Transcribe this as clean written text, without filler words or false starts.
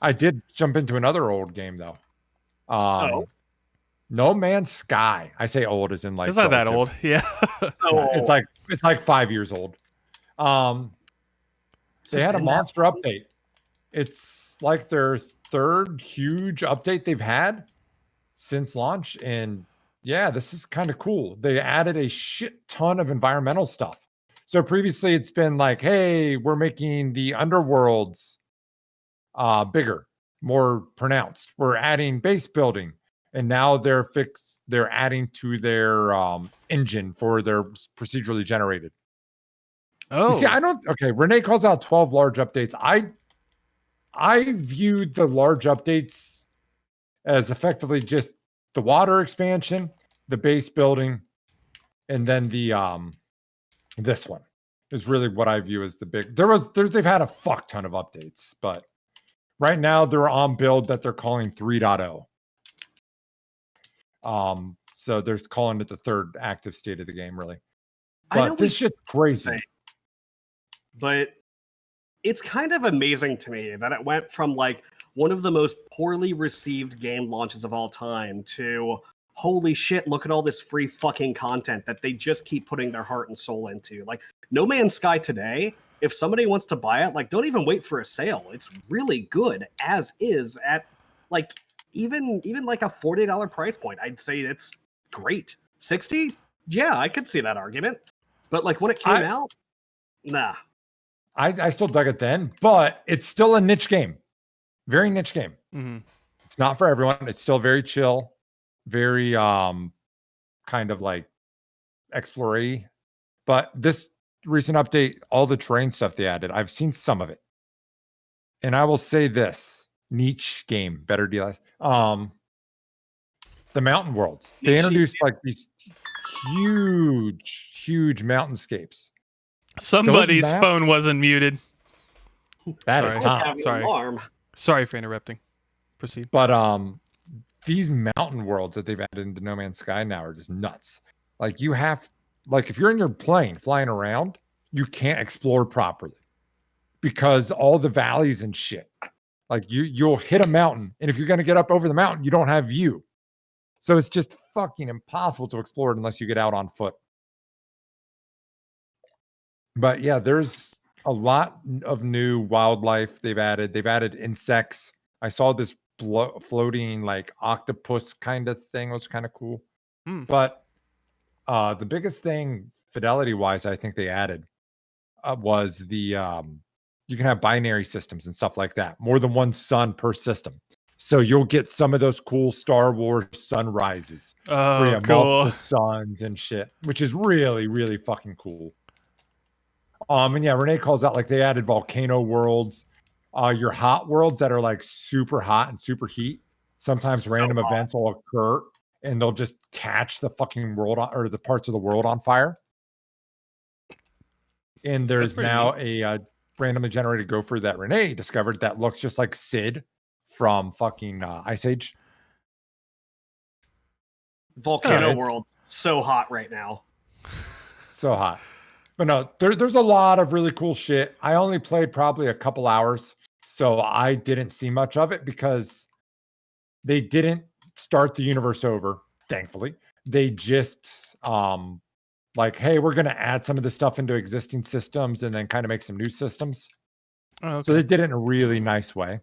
I did jump into another old game though. Oh, No Man's Sky. I say old as in like It's not that relative. old. Yeah. so It's like 5 years old. has They it had a been that monster long? update. It's like their third huge update they've had since launch. And yeah, this is kind of cool. They added a shit ton of environmental stuff. So previously it's been like, hey, we're making the underworlds bigger, more pronounced. We're adding base building. And now they're adding to their engine for their procedurally generated. You see, Oh. I don't okay. Renee calls out 12 large updates. I viewed the large updates as effectively just the water expansion, the base building, and then the this one is really what I view as the big. They've had a fuck ton of updates, but right now they're on build that they're calling 3.0. So they're calling it the third active state of the game, really. I know But this we shit's crazy. but it's kind of amazing to me that it went from like one of the most poorly received game launches of all time to holy shit, look at all this free fucking content that they just keep putting their heart and soul into. Like No Man's Sky today, if somebody wants to buy it, like don't even wait for a sale. It's really good as is at like even like a $40 price point. I'd say it's great. 60? Yeah, I could see that argument. But like when it came out, nah. I still dug it then, but it's still a niche game. Very niche game. Mm-hmm. It's not for everyone. It's still very chill, very kind of like explory. But this recent update, all the terrain stuff they added, I've seen some of it. And I will say this niche game, better deal. The mountain worlds. They introduced like these huge mountainscapes. Somebody's phone wasn't muted. That is Tom. Sorry. Alarm. Sorry for interrupting. Proceed. But these mountain worlds that they've added into No Man's Sky now are just nuts. Like you have like if you're in your plane flying around, you can't explore properly because all the valleys and shit. Like you'll hit a mountain, and if you're gonna get up over the mountain, you don't have view. So it's just fucking impossible to explore it unless you get out on foot. But yeah, there's a lot of new wildlife they've added. They've added insects. I saw this floating like octopus kind of thing. It was kind of cool. But the biggest thing fidelity wise, I think they added was the you can have binary systems and stuff like that. More than one sun per system. So you'll get some of those cool Star Wars sunrises where you have multiple suns and shit, which is really, really fucking cool. And yeah, Renee calls out like they added volcano worlds, your hot worlds that are like super hot and super heat. Sometimes random events will occur and they'll just catch the fucking world or the parts of the world on fire. And there's now a randomly generated gopher that Renee discovered that looks just like Sid from fucking Ice Age. Volcano World, so hot right now. So hot. But no, there's a lot of really cool shit. I only played probably a couple hours, so I didn't see much of it because they didn't start the universe over, thankfully. They just like, hey, we're going to add some of this stuff into existing systems and then kind of make some new systems. Oh, okay. So they did it in a really nice way.